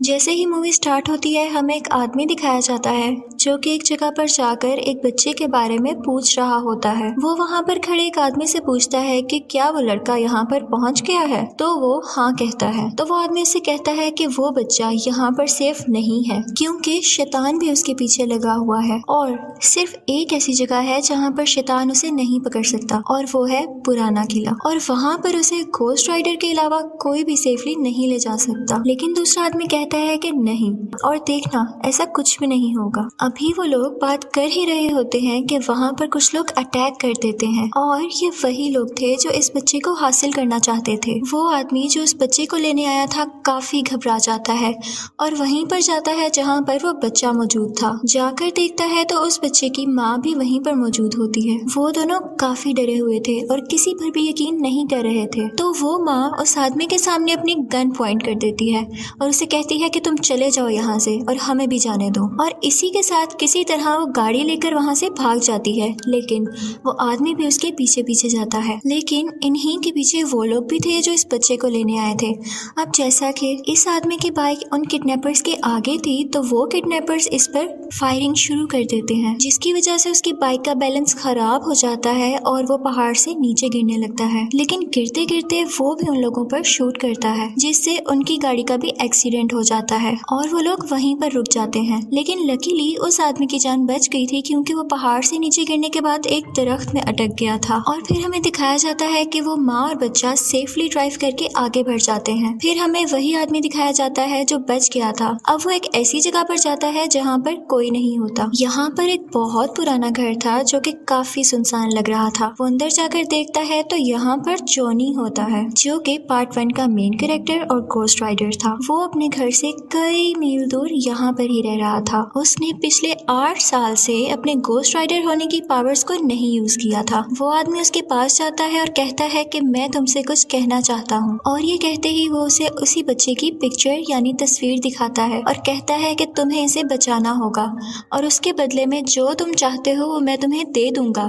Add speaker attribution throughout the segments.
Speaker 1: जैसे ही movie start होती है हमें एक आदमी दिखाया जाता है जो कि एक जगह पर जाकर एक बच्चे के बारे में पूछ रहा होता है। वो वहाँ पर खड़े एक आदमी से पूछता है कि क्या वो लड़का यहाँ पर पहुँच गया है, तो वो हाँ कहता है। तो वो आदमी से कहता है कि वो बच्चा यहाँ पर सेफ नहीं है क्योंकि शैतान भी उसके पीछे लगा हुआ है और सिर्फ एक ऐसी जगह है जहाँ पर शैतान उसे नहीं पकड़ सकता और वो है पुराना किला, और वहाँ पर उसे घोस्ट राइडर के अलावा कोई भी सेफली नहीं ले जा सकता। लेकिन दूसरा आदमी कहता है कि नहीं, और देखना ऐसा कुछ भी नहीं होगा। अभी वो लोग बात कर ही रहे होते हैं कि वहाँ पर कुछ लोग अटैक कर देते हैं और ये वही लोग थे जो इस बच्चे को हासिल करना चाहते थे। वो आदमी जो उस बच्चे को लेने आया था काफी घबरा जाता है और वहीं पर जाता है जहाँ पर वो बच्चा मौजूद था। जाकर देखता है तो उस बच्चे की माँ भी वहीं पर मौजूद होती है। वो दोनों काफी डरे हुए थे और किसी पर भी यकीन नहीं कर रहे थे। तो वो माँ उस आदमी के सामने अपनी गन पॉइंट कर देती है और उसे कहती है कि तुम चले जाओ यहाँ से और हमें भी जाने दो। और इसी के साथ किसी तरह वो गाड़ी लेकर वहाँ से भाग जाती है, लेकिन वो आदमी भी उसके पीछे पीछे जाता है। लेकिन इन्हीं के पीछे वो लोग भी थे जो इस बच्चे को लेने आए थे। अब जैसा कि इस आदमी की बाइक उन किडनैपर्स के आगे थी तो वो किडनैपर्स इस पर फायरिंग शुरू कर देते हैं, जिसकी वजह से उसकी बाइक का बैलेंस खराब हो जाता है और वो पहाड़ से नीचे गिरने लगता है। लेकिन गिरते गिरते वो भी उन लोगों पर शूट करता है जिससे उनकी गाड़ी का भी एक्सीडेंट हो जाता है और वो लोग वहीं पर रुक जाते हैं। लेकिन लकीली उस आदमी की जान बच गई थी क्योंकि वो पहाड़ से नीचे गिरने के बाद एक दरख्त में अटक गया था। और फिर हमें दिखाया जाता है कि वो माँ और बच्चा सेफली ड्राइव करके आगे बढ़ जाते हैं। फिर हमें वही आदमी दिखाया जाता है जो बच गया था। अब वो एक ऐसी जगह पर जाता है जहाँ पर कोई नहीं होता। यहाँ पर एक बहुत पुराना घर था जो कि काफी सुनसान लग रहा था। वो अंदर जाकर देखता है तो यहाँ पर जॉनी होता है जो कि पार्ट 1 का मेन कैरेक्टर और घोस्ट राइडर था। वो अपने घर से कई मील दूर यहाँ पर ही रह रहा था। उसने पिछले 8 साल से अपने घोस्ट राइडर होने की पावर्स को नहीं यूज किया था। वो आदमी उसके पास जाता है और कहता है कि मैं तुमसे कुछ कहना चाहता हूँ, और ये कहते ही वो उसे उसी बच्चे की पिक्चर यानी तस्वीर दिखाता है और कहता है कि तुम्हें इसे बचाना होगा और उसके बदले में जो तुम चाहते हो वो मैं तुम्हें दे दूंगा।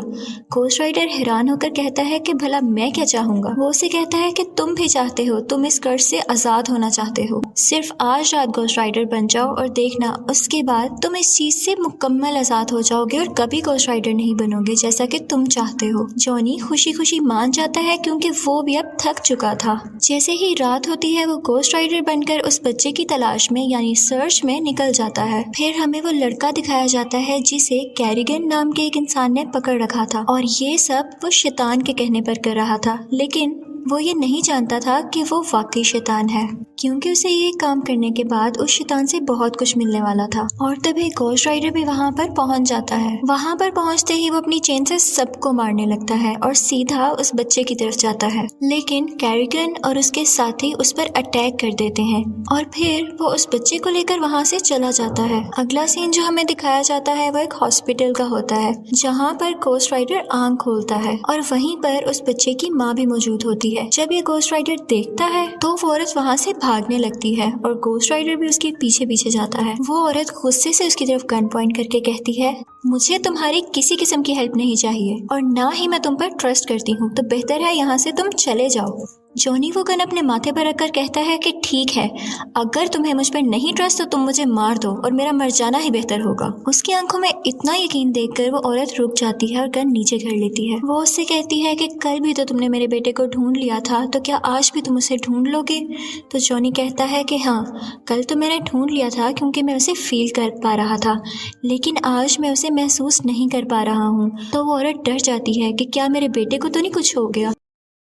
Speaker 1: घोस्ट राइडर हैरान होकर कहता है कि भला मैं क्या चाहूंगा। वो उसे कहता है कि तुम भी चाहते हो, तुम इस कर्ज से आजाद होना चाहते हो। सिर्फ आज रात घोस्ट राइडर बन जाओ और देखना उसके बाद तुम इस चीज से मुकम्मल आजाद हो जाओगे और कभी घोस्ट राइडर नहीं बनोगे जैसा कि तुम चाहते हो। जॉनी खुशी खुशी मान जाता है क्योंकि वो भी अब थक चुका था। जैसे ही रात होती है वो घोस्ट राइडर बनकर उस बच्चे की तलाश में यानी सर्च में निकल जाता है। फिर हमें वो लड़का दिखाया जाता है जिसे कैरिगन नाम के एक इंसान ने पकड़ रखा था और ये सब वो शैतान के कहने पर कर रहा था। लेकिन वो ये नहीं जानता था कि वो वाकई शैतान है, क्योंकि उसे ये काम करने के बाद उस शैतान से बहुत कुछ मिलने वाला था। और तभी घोस्ट राइडर भी वहाँ पर पहुँच जाता है। वहाँ पर पहुँचते ही वो अपनी चेन से सबको मारने लगता है और सीधा उस बच्चे की तरफ जाता है। लेकिन कैरिगन और उसके साथी उस पर अटैक कर देते हैं और फिर वो उस बच्चे को लेकर वहाँ से चला जाता है। अगला सीन जो हमें दिखाया जाता है वो एक हॉस्पिटल का होता है जहाँ पर घोस्ट राइडर आँख खोलता है और वहीं पर उस बच्चे की माँ भी मौजूद होती है। जब ये घोस्ट राइडर देखता है तो वो औरत वहाँ से भागने लगती है और घोस्ट राइडर भी उसके पीछे पीछे जाता है। वो औरत गुस्से से उसकी तरफ गन पॉइंट करके कहती है, मुझे तुम्हारी किसी किस्म की हेल्प नहीं चाहिए और ना ही मैं तुम पर ट्रस्ट करती हूँ, तो बेहतर है यहाँ से तुम चले जाओ। जॉनी वो गन अपने माथे पर रखकर कहता है कि ठीक है, अगर तुम्हें मुझ पर नहीं ट्रस्ट तो तुम मुझे मार दो और मेरा मर जाना ही बेहतर होगा। उसकी आंखों में इतना यकीन देखकर वो औरत रुक जाती है और गन नीचे कर लेती है। वो उससे कहती है कि कल भी तो तुमने मेरे बेटे को ढूंढ लिया था, तो क्या आज भी तुम उसे ढूंढ लोगे? तो जॉनी कहता है कि हाँ, कल तो मैंने ढूंढ लिया था क्योंकि मैं उसे फील कर पा रहा था, लेकिन आज मैं उसे महसूस नहीं कर पा रहा हूँ। तो वो औरत डर जाती है कि क्या मेरे बेटे को तो नहीं कुछ हो गया।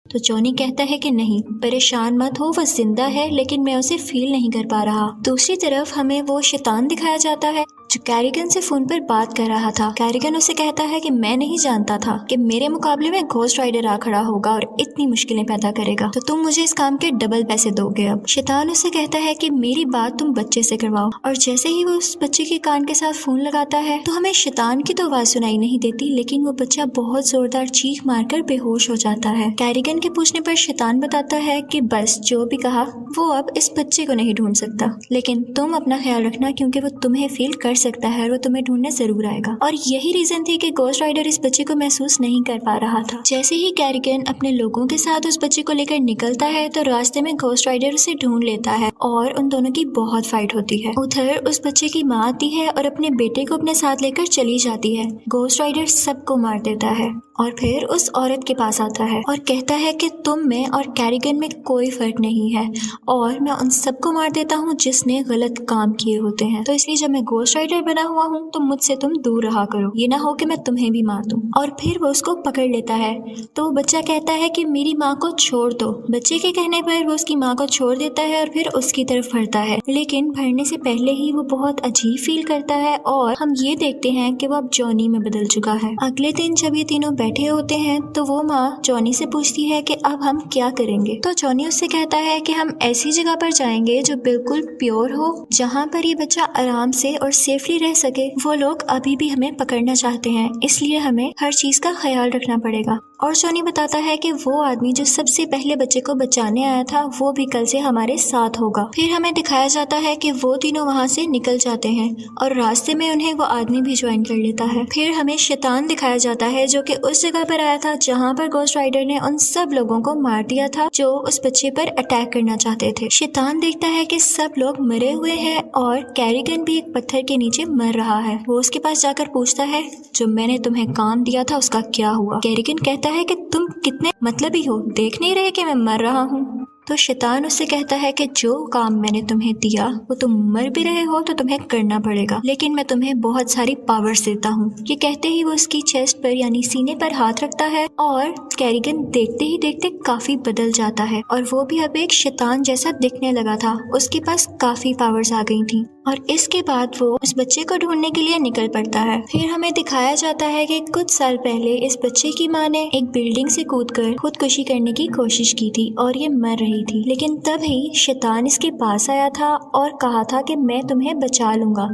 Speaker 1: तो जॉनी कहता है कि नहीं, परेशान मत हो, वो जिंदा है लेकिन मैं उसे फील नहीं कर पा रहा। दूसरी तरफ हमें वो शैतान दिखाया जाता है जो कैरिगन से फोन पर बात कर रहा था। कैरिगन उसे कहता है कि मैं नहीं जानता था कि मेरे मुकाबले में घोस्ट राइडर आ खड़ा होगा और इतनी मुश्किलें पैदा करेगा, तो तुम मुझे इस काम के डबल पैसे दोगे। अब शैतान उसे कहता है कि मेरी बात तुम बच्चे से करवाओ, और जैसे ही वो उस बच्चे के कान के साथ फोन लगाता है तो हमें शैतान की तो आवाज सुनाई नहीं देती, लेकिन वो बच्चा बहुत जोरदार चीख मारकर बेहोश हो जाता है। कैरिगन के पूछने पर शैतान बताता है कि बस जो भी कहा, वो अब इस बच्चे को नहीं ढूंढ सकता, लेकिन तुम अपना ख्याल रखना क्योंकि वो तुम्हें फील कर सकता है और वो तुम्हें ढूंढने जरूर आएगा। और यही रीजन थी कि घोस्ट राइडर इस बच्चे को महसूस नहीं कर पा रहा था। जैसे ही कैरिगन अपने लोगों के साथ उस बच्चे को लेकर निकलता है तो रास्ते में घोस्ट राइडर उसे ढूंढ लेता है और उन दोनों की बहुत फाइट होती है। उधर उस बच्चे की माँ आती है और अपने बेटे को अपने साथ लेकर चली जाती है। घोस्ट राइडर सबको मार देता है और फिर उस औरत के पास आता है और कहता है कि तुम में और कैरिगन में कोई फर्क नहीं है और मैं उन सबको मार देता हूँ जिसने गलत काम किए होते हैं। तो इसलिए जब मैं घोस्ट राइडर बना हुआ हूँ तो मुझसे तुम दूर रहा करो, ये ना हो कि मैं तुम्हें भी मार दूं। और फिर वो उसको पकड़ लेता है। तो बच्चा कहता है कि मेरी माँ को छोड़ दो। बच्चे के कहने पर वो उसकी माँ को छोड़ देता है और फिर उसकी तरफ बढ़ता है, लेकिन भरने से पहले ही वो बहुत अजीब फील करता है और हम ये देखते हैं कि वो अब जॉनी में बदल चुका है। अगले दिन जब ये तीनों बैठे होते हैं तो वो माँ जॉनी से पूछती है कि अब हम क्या करेंगे। तो जॉनी उससे कहता है कि हम ऐसी जगह पर जाएंगे जो बिल्कुल प्योर हो, जहाँ पर ये बच्चा आराम से और सेफली रह सके। वो लोग अभी भी हमें पकड़ना चाहते हैं, इसलिए हमें हर चीज का ख्याल रखना पड़ेगा। और जॉनी बताता है कि वो आदमी जो सबसे पहले बच्चे को बचाने आया था वो भी कल से हमारे साथ होगा। फिर हमें दिखाया जाता है कि वो तीनों वहाँ से निकल जाते हैं और रास्ते में उन्हें वो आदमी भी ज्वाइन कर लेता है। फिर हमें शैतान दिखाया जाता है जो कि उस जगह पर आया था जहाँ पर घोस्ट राइडर ने उन सब लोगों को मार दिया था जो उस बच्चे पर अटैक करना चाहते थे। शैतान देखता है कि सब लोग मरे हुए हैं और कैरिगन भी एक पत्थर के नीचे मर रहा है। वो उसके पास जाकर पूछता है जो मैंने तुम्हें काम दिया था उसका क्या हुआ। कैरिगन कहता है कि तुम कितने मतलबी हो, देख नहीं रहे कि मैं मर रहा हूँ। तो शैतान उससे कहता है कि जो काम मैंने तुम्हें दिया वो तुम मर भी रहे हो तो तुम्हें करना पड़ेगा, लेकिन मैं तुम्हें बहुत सारी पावर्स देता हूँ। ये कहते ही वो उसकी चेस्ट पर यानी सीने पर हाथ रखता है और कैरिगन देखते ही देखते काफी बदल जाता है और वो भी अब एक शैतान जैसा दिखने लगा था। उसके पास काफी पावर्स आ गई थी और इसके बाद वो उस बच्चे को ढूंढने के लिए निकल पड़ता है। फिर हमें दिखाया जाता है कि कुछ साल पहले इस बच्चे की माँ ने एक बिल्डिंग से कूदकर खुदकुशी करने की कोशिश की थी और ये मर रही थी, लेकिन तभी शैतान इसके पास आया था और कहा था कि मैं तुम्हें बचा लूंगा,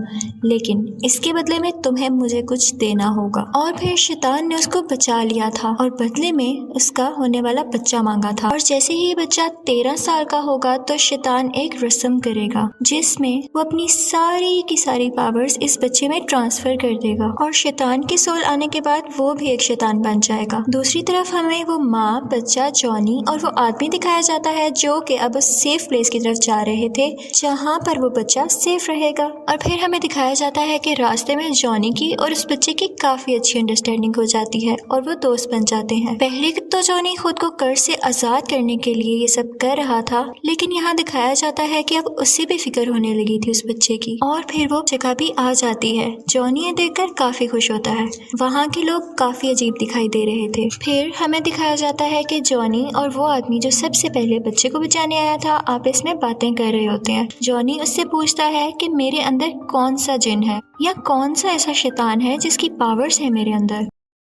Speaker 1: लेकिन इसके बदले में तुम्हें मुझे कुछ देना होगा। और फिर शैतान ने उसको बचा लिया था और बदले में उसका होने वाला बच्चा मांगा था। और जैसे ही बच्चा 13 साल का होगा तो शैतान एक रस्म करेगा जिसमें वो अपनी सारी की सारी पावर्स इस बच्चे में ट्रांसफर कर देगा और शैतान की सोल आने के बाद वो भी एक शैतान बन जाएगा। दूसरी तरफ हमें वो माँ, बच्चा, जॉनी और वो आदमी दिखाया जाता है जो कि अब उस सेफ प्लेस की तरफ जा रहे थे जहाँ पर वो बच्चा सेफ रहेगा। और फिर हमें दिखाया जाता है कि रास्ते में जॉनी की और उस बच्चे की काफी अच्छी अंडरस्टैंडिंग हो जाती है और वो दोस्त बन जाते हैं। पहले तो जॉनी खुद को कर्ज से आजाद करने के लिए ये सब कर रहा था, लेकिन यहाँ दिखाया जाता है कि अब उससे भी फिक्र होने लगी थी उस बच्चे की। और फिर वो जगह भी आ जाती है। जॉनी ये देखकर काफी खुश होता है। वहाँ के लोग काफी अजीब दिखाई दे रहे थे। फिर हमें दिखाया जाता है कि जॉनी और वो आदमी जो सबसे पहले बच्चे को बचाने आया था आपस में बातें कर रहे होते हैं। जॉनी उससे पूछता है कि मेरे अंदर कौन सा जिन है या कौन सा ऐसा शैतान है जिसकी पावर्स है मेरे अंदर।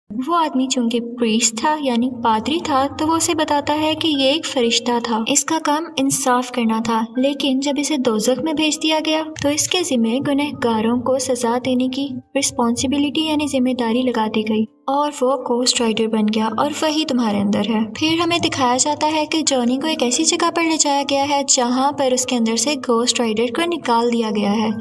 Speaker 1: वो आदमी चूंकि प्रीस्ट था यानी पादरी था तो वो उसे बताता है कि ये एक फरिश्ता था, इसका काम इंसाफ करना था, लेकिन जब इसे दोज़ख में भेज दिया गया तो इसके जिम्मे गुनहगारों को सजा देने की रिस्पॉन्सिबिलिटी यानी जिम्मेदारी लगा दी गई और वो घोस्ट राइडर बन गया और वही तुम्हारे अंदर है। फिर हमें दिखाया जाता है कि जॉनी को एक ऐसी जगह पर ले जाया गया है जहाँ पर उसके अंदर से घोस्ट राइडर को निकाल दिया गया है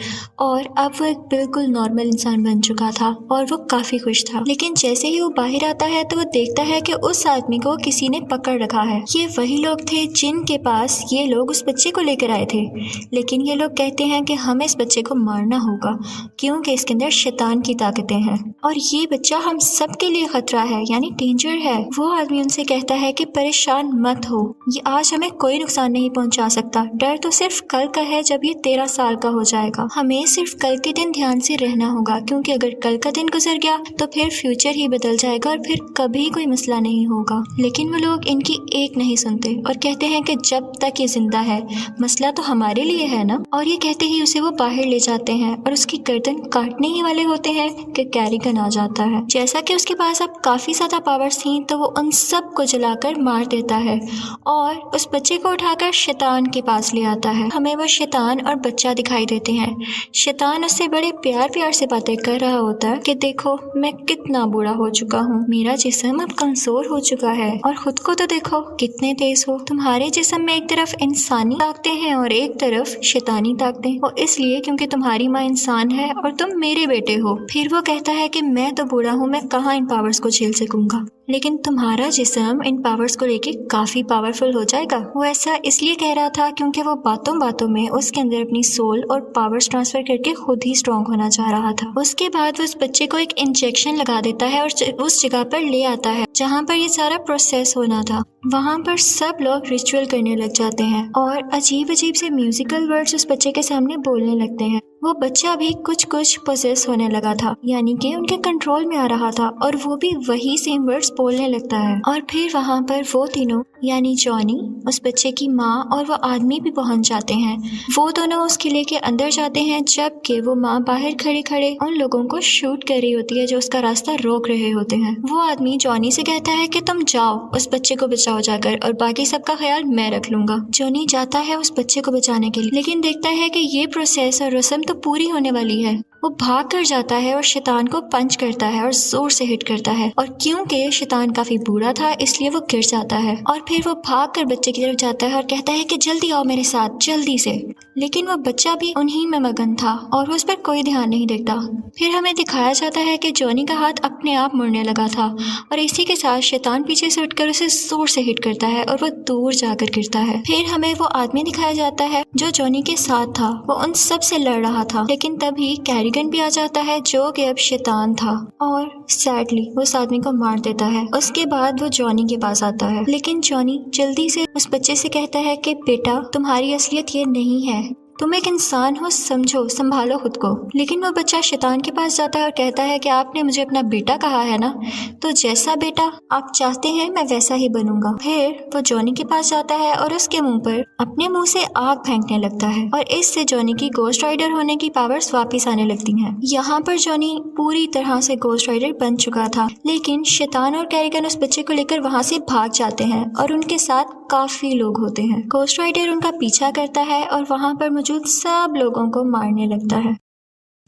Speaker 1: और अब वो एक बिल्कुल नॉर्मल इंसान बन चुका था और वो काफी खुश था। लेकिन जैसे ही वो बाहर आता है तो वो देखता है कि उस आदमी को किसी ने पकड़ रखा है। ये वही लोग थे जिनके पास ये लोग उस बच्चे को लेकर आए थे, लेकिन ये लोग कहते हैं कि हमें इस बच्चे को मारना होगा क्योंकि इसके अंदर शैतान की ताकतें हैं और ये बच्चा हम सब के लिए खतरा है यानी डेंजर है। वो आदमी उनसे कहता है कि परेशान मत हो, ये आज हमें कोई नुकसान नहीं पहुंचा सकता, डर तो सिर्फ कल का है जब ये 13 साल का हो जाएगा। हमें सिर्फ कल के दिन ध्यान से रहना होगा क्योंकि अगर कल का दिन गुजर गया तो फिर फ्यूचर ही बदल जाएगा और फिर कभी कोई मसला नहीं होगा। लेकिन वो लोग इनकी एक नहीं सुनते और कहते हैं कि जब तक ये जिंदा है मसला तो हमारे लिए है ना। और ये कहते ही उसे वो बाहर ले जाते हैं और उसकी गर्दन काटने ही वाले होते हैं कि कैरिगन आ जाता है। जैसा कि उसकी उसके पास अब काफ़ी ज़्यादा पावर्स थी तो वो उन सब को जलाकर मार देता है और उस बच्चे को उठाकर शैतान के पास ले आता है। हमें वो शैतान और बच्चा दिखाई देते हैं। शैतान उससे बड़े प्यार प्यार से बातें कर रहा होता है कि देखो मैं कितना बूढ़ा हो चुका हूँ, मेरा जिस्म अब कमजोर हो चुका है और खुद को तो देखो कितने तेज हो। तुम्हारे जिस्म में एक तरफ इंसानी ताकतें हैं और एक तरफ शैतानी ताकतें, और इसलिए क्योंकि तुम्हारी माँ इंसान है और तुम मेरे बेटे हो। फिर वो कहता है कि मैं तो बूढ़ा हूँ, मैं कहाँ इन पावर्स को झेल सकूंगा, लेकिन तुम्हारा जिस्म इन पावर्स को लेके काफी पावरफुल हो जाएगा। वो ऐसा इसलिए कह रहा था क्योंकि वो बातों बातों में उसके अंदर अपनी सोल और पावर्स ट्रांसफर करके खुद ही स्ट्रांग होना चाह रहा था। उसके बाद वो उस बच्चे को एक इंजेक्शन लगा देता है और उस जगह पर ले आता है जहाँ पर ये सारा प्रोसेस होना था। वहाँ पर सब लोग रिचुअल करने लग जाते हैं और अजीब अजीब से म्यूजिकल वर्ड्स उस बच्चे के सामने बोलने लगते हैं। वो बच्चा भी कुछ कुछ पोसेस होने लगा था, यानी कि उनके कंट्रोल में आ रहा था और वो भी वही सेम वर्ड्स बोलने लगता है। और फिर वहाँ पर वो तीनों यानी जॉनी, उस बच्चे की माँ और वो आदमी भी पहुंच जाते हैं। वो दोनों उस किले के अंदर जाते हैं जबकि वो माँ बाहर खड़े खड़े उन लोगों को शूट कर रही होती है जो उसका रास्ता रोक रहे होते हैं। वो आदमी जॉनी से कहता है कि तुम जाओ उस बच्चे को बचाओ जाकर और बाकी सबका ख्याल मैं रख लूंगा। जॉनी जाता है उस बच्चे को बचाने के लिए, लेकिन देखता है कि ये प्रोसेस और रस्म तो पूरी होने वाली है। वो भाग कर जाता है और शैतान को पंच करता है और जोर से हिट करता है, और क्योंकि शैतान काफी बूढ़ा था इसलिए वो गिर जाता है। और फिर वो भाग कर बच्चे की तरफ जाता है और कहता है कि जल्दी आओ मेरे साथ, जल्दी से। लेकिन वो बच्चा भी उन्हीं में मगन था और वो उस पर कोई ध्यान नहीं देता। फिर हमें दिखाया जाता है कि जॉनी का हाथ अपने आप मुड़ने लगा था और इसी के साथ शैतान पीछे से उठकर उसे जोर से हिट करता है और वो दूर जाकर गिरता है। फिर हमें वो आदमी दिखाया जाता है जो जॉनी के साथ था। वो उन सब से लड़ रहा था, लेकिन तभी कैरिगन भी आ जाता है जो कि अब शैतान था और सैडली उस आदमी को मार देता है। उसके बाद वो जॉनी के पास आता है, लेकिन जॉनी जल्दी से उस बच्चे से कहता है कि बेटा तुम्हारी असलियत ये नहीं है, तुम एक इंसान हो, समझो, संभालो खुद को। लेकिन वो बच्चा शैतान के पास जाता है और कहता है कि आपने मुझे अपना बेटा कहा है ना, तो जैसा बेटा आप चाहते हैं मैं वैसा ही बनूंगा। फिर वो जॉनी के पास जाता है और उसके मुंह पर अपने मुंह से आग फेंकने लगता है और इससे जॉनी की गोस्ट राइडर होने की पावर्स वापिस आने लगती हैं। यहाँ पर जॉनी पूरी तरह से गोस्ट राइडर बन चुका था, लेकिन शैतान और कैरिगन उस बच्चे को लेकर वहाँ से भाग जाते हैं और उनके साथ काफी लोग होते हैं। गोस्ट राइडर उनका पीछा करता है और वहाँ पर मौजूद सब लोगों को मारने लगता है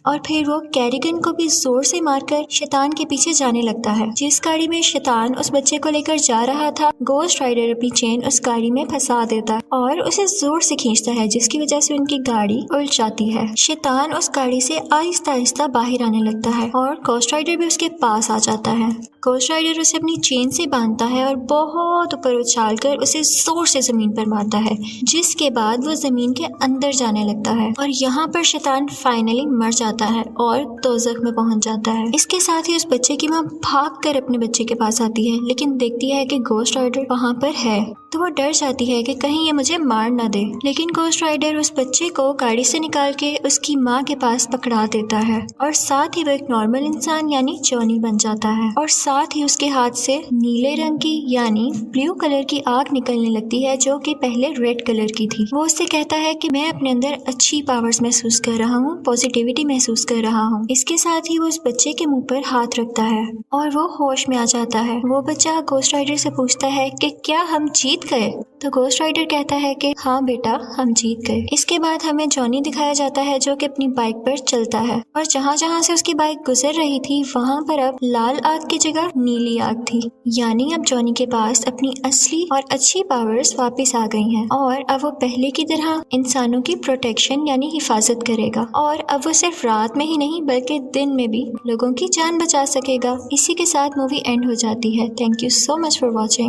Speaker 1: और फिर वो कैरिगन को भी जोर से मारकर शैतान के पीछे जाने लगता है। जिस गाड़ी में शैतान उस बच्चे को लेकर जा रहा था, गोस्ट राइडर अपनी चेन उस गाड़ी में फंसा देता है और उसे जोर से खींचता है, जिसकी वजह से उनकी गाड़ी उल्ट जाती है। शैतान उस गाड़ी से आहिस्ता आहिस्ता बाहर आने लगता है और गोस्ट राइडर भी उसके पास आ जाता है। गोस्ट राइडर उसे अपनी चेन से बांधता है और बहुत ऊपर उछाल कर उसे जोर से जमीन पर मारता है, जिसके बाद वो जमीन के अंदर जाने लगता है और यहाँ पर शैतान फाइनली मर जाता है और दोज़ख में पहुंच जाता है। इसके साथ ही उस बच्चे की माँ भागकर अपने बच्चे के पास आती है, लेकिन देखती है कि गोस्ट राइडर वहाँ पर है तो वो डर जाती है कि कहीं ये मुझे मार ना दे। लेकिन गोस्ट राइडर उस बच्चे को गाड़ी से निकाल के उसकी माँ के पास पकड़ा देता है और साथ ही वो एक नॉर्मल इंसान यानी जॉनी बन जाता है और साथ ही उसके हाथ से नीले रंग की यानी ब्लू कलर की आग निकलने लगती है जो कि पहले रेड कलर की थी। वो उससे कहता है कि मैं अपने अंदर अच्छी पावर्स महसूस कर रहा हूँ, पॉजिटिविटी महसूस कर रहा हूँ। इसके साथ ही वो उस बच्चे के मुंह पर हाथ रखता है और वो होश में आ जाता है। वो बच्चा गोस्ट राइडर से पूछता है कि क्या हम जीत गए? तो गोस्ट राइडर कहता है कि हाँ बेटा हम जीत गए। इसके बाद हमें जॉनी दिखाया जाता है जो कि अपनी बाइक पर चलता है और जहाँ जहाँ से उसकी बाइक गुजर रही थी वहाँ पर अब लाल आग की जगह नीली आग थी, यानी अब जॉनी के पास अपनी असली और अच्छी पावर्स वापस आ गई हैं और अब वो पहले की तरह इंसानों की प्रोटेक्शन यानी हिफाजत करेगा और अब वो सिर्फ रात में ही नहीं बल्कि दिन में भी लोगों की जान बचा सकेगा। इसी के साथ मूवी एंड हो जाती है। Thank you so much for watching.